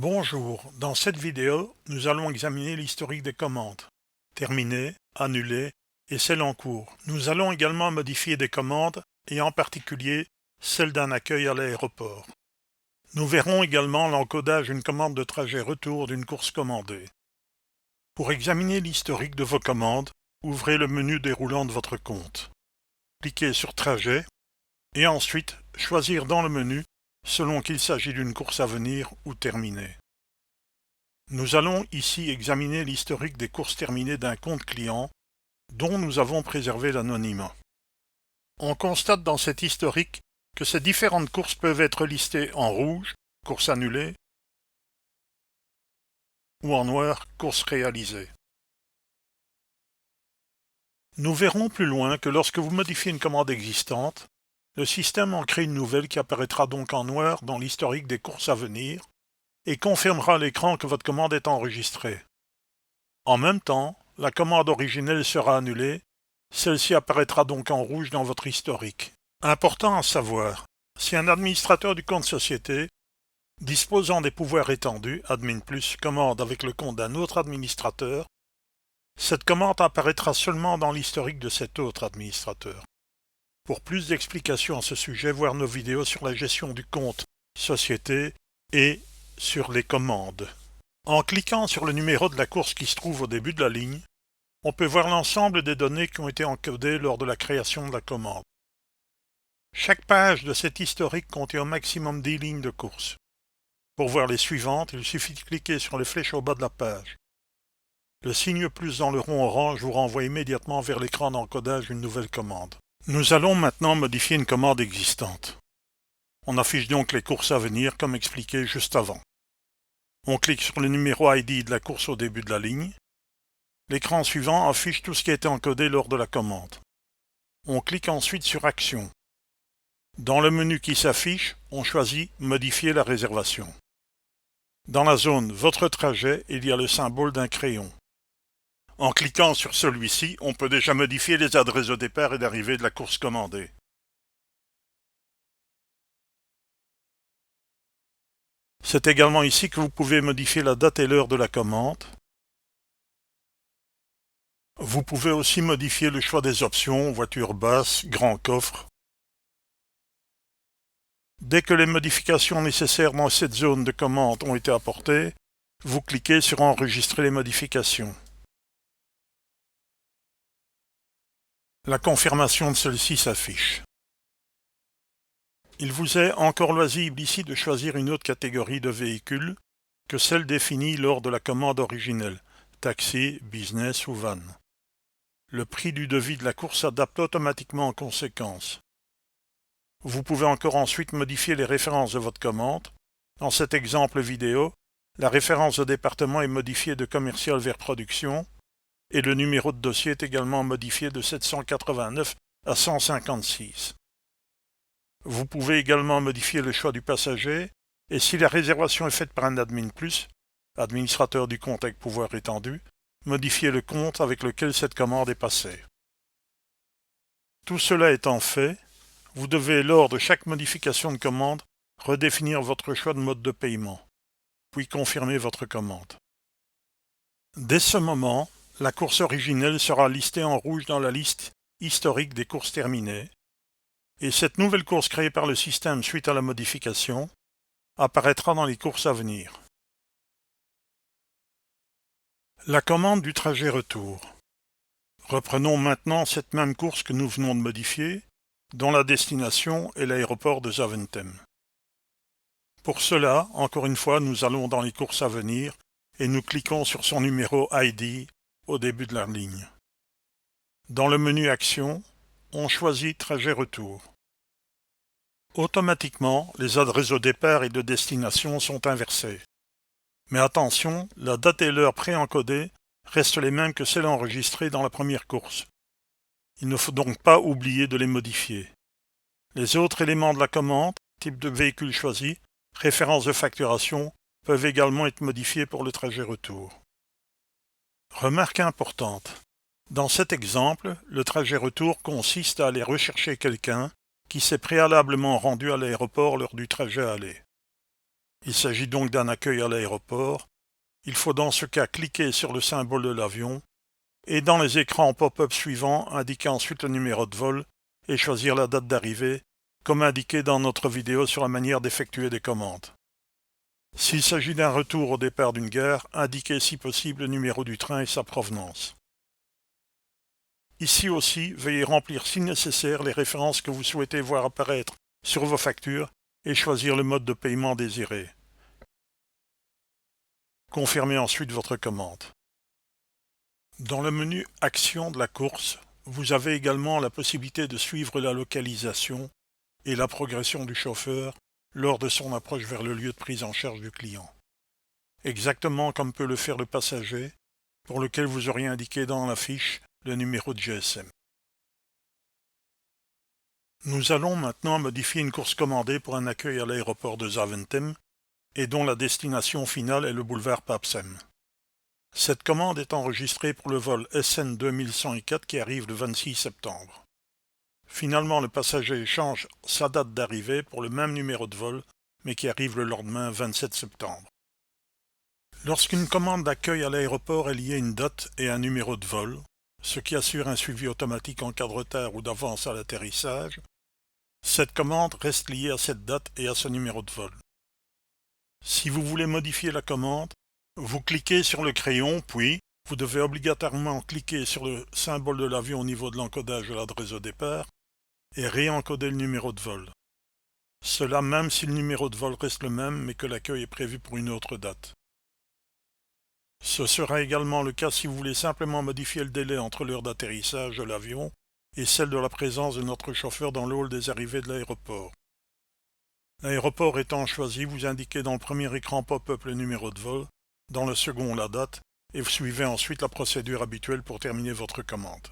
Bonjour, dans cette vidéo, nous allons examiner l'historique des commandes, terminées, annulées et celles en cours. Nous allons également modifier des commandes et en particulier celle d'un accueil à l'aéroport. Nous verrons également l'encodage d'une commande de trajet retour d'une course commandée. Pour examiner l'historique de vos commandes, ouvrez le menu déroulant de votre compte. Cliquez sur Trajet et ensuite choisir dans le menu selon qu'il s'agit d'une course à venir ou terminée. Nous allons ici examiner l'historique des courses terminées d'un compte client dont nous avons préservé l'anonymat. On constate dans cet historique que ces différentes courses peuvent être listées en rouge, course annulée, ou en noir, course réalisée. Nous verrons plus loin que lorsque vous modifiez une commande existante, le système en crée une nouvelle qui apparaîtra donc en noir dans l'historique des courses à venir et confirmera à l'écran que votre commande est enregistrée. En même temps, la commande originelle sera annulée, celle-ci apparaîtra donc en rouge dans votre historique. Important à savoir, si un administrateur du compte société, disposant des pouvoirs étendus, Admin+, commande avec le compte d'un autre administrateur, cette commande apparaîtra seulement dans l'historique de cet autre administrateur. Pour plus d'explications à ce sujet, voir nos vidéos sur la gestion du compte société et sur les commandes. En cliquant sur le numéro de la course qui se trouve au début de la ligne, on peut voir l'ensemble des données qui ont été encodées lors de la création de la commande. Chaque page de cet historique contient au maximum 10 lignes de course. Pour voir les suivantes, il suffit de cliquer sur les flèches au bas de la page. Le signe plus dans le rond orange vous renvoie immédiatement vers l'écran d'encodage d'une nouvelle commande. Nous allons maintenant modifier une commande existante. On affiche donc les courses à venir comme expliqué juste avant. On clique sur le numéro ID de la course au début de la ligne. L'écran suivant affiche tout ce qui a été encodé lors de la commande. On clique ensuite sur Action. Dans le menu qui s'affiche, on choisit Modifier la réservation. Dans la zone Votre trajet, il y a le symbole d'un crayon. En cliquant sur celui-ci, on peut déjà modifier les adresses de départ et d'arrivée de la course commandée. C'est également ici que vous pouvez modifier la date et l'heure de la commande. Vous pouvez aussi modifier le choix des options, voiture basse, grand coffre. Dès que les modifications nécessaires dans cette zone de commande ont été apportées, vous cliquez sur Enregistrer les modifications. La confirmation de celle-ci s'affiche. Il vous est encore loisible ici de choisir une autre catégorie de véhicules que celle définie lors de la commande originelle, taxi, business ou van. Le prix du devis de la course s'adapte automatiquement en conséquence. Vous pouvez encore ensuite modifier les références de votre commande. Dans cet exemple vidéo, la référence de département est modifiée de commercial vers production et le numéro de dossier est également modifié de 789 à 156. Vous pouvez également modifier le choix du passager et si la réservation est faite par un Admin+, administrateur du compte avec pouvoir étendu, modifier le compte avec lequel cette commande est passée. Tout cela étant fait, vous devez, lors de chaque modification de commande, redéfinir votre choix de mode de paiement, puis confirmer votre commande. Dès ce moment, la course originelle sera listée en rouge dans la liste historique des courses terminées, et cette nouvelle course créée par le système suite à la modification apparaîtra dans les courses à venir. La commande du trajet retour. Reprenons maintenant cette même course que nous venons de modifier, dont la destination est l'aéroport de Zaventem. Pour cela, encore une fois, nous allons dans les courses à venir et nous cliquons sur son numéro ID au début de la ligne. Dans le menu Action, on choisit Trajet retour. Automatiquement, les adresses de départ et de destination sont inversées. Mais attention, la date et l'heure préencodées restent les mêmes que celles enregistrées dans la première course. Il ne faut donc pas oublier de les modifier. Les autres éléments de la commande, type de véhicule choisi, référence de facturation, peuvent également être modifiés pour le trajet retour. Remarque importante. Dans cet exemple, le trajet retour consiste à aller rechercher quelqu'un qui s'est préalablement rendu à l'aéroport lors du trajet aller. Il s'agit donc d'un accueil à l'aéroport. Il faut dans ce cas cliquer sur le symbole de l'avion et dans les écrans pop-up suivants, indiquer ensuite le numéro de vol et choisir la date d'arrivée, comme indiqué dans notre vidéo sur la manière d'effectuer des commandes. S'il s'agit d'un retour au départ d'une gare, indiquez si possible le numéro du train et sa provenance. Ici aussi, veuillez remplir si nécessaire les références que vous souhaitez voir apparaître sur vos factures et choisir le mode de paiement désiré. Confirmez ensuite votre commande. Dans le menu Actions de la course, vous avez également la possibilité de suivre la localisation et la progression du chauffeur lors de son approche vers le lieu de prise en charge du client. Exactement comme peut le faire le passager, pour lequel vous auriez indiqué dans la fiche le numéro de GSM. Nous allons maintenant modifier une course commandée pour un accueil à l'aéroport de Zaventem et dont la destination finale est le boulevard Papsem. Cette commande est enregistrée pour le vol SN 2104 qui arrive le 26 septembre. Finalement, le passager change sa date d'arrivée pour le même numéro de vol, mais qui arrive le lendemain 27 septembre. Lorsqu'une commande d'accueil à l'aéroport est liée à une date et un numéro de vol, ce qui assure un suivi automatique en cas de retard ou d'avance à l'atterrissage, cette commande reste liée à cette date et à ce numéro de vol. Si vous voulez modifier la commande, vous cliquez sur le crayon, puis vous devez obligatoirement cliquer sur le symbole de l'avion au niveau de l'encodage de l'adresse de départ et réencoder le numéro de vol. Cela même si le numéro de vol reste le même mais que l'accueil est prévu pour une autre date. Ce sera également le cas si vous voulez simplement modifier le délai entre l'heure d'atterrissage de l'avion et celle de la présence de notre chauffeur dans le hall des arrivées de l'aéroport. L'aéroport étant choisi, vous indiquez dans le premier écran pop-up le numéro de vol, dans le second la date, et vous suivez ensuite la procédure habituelle pour terminer votre commande.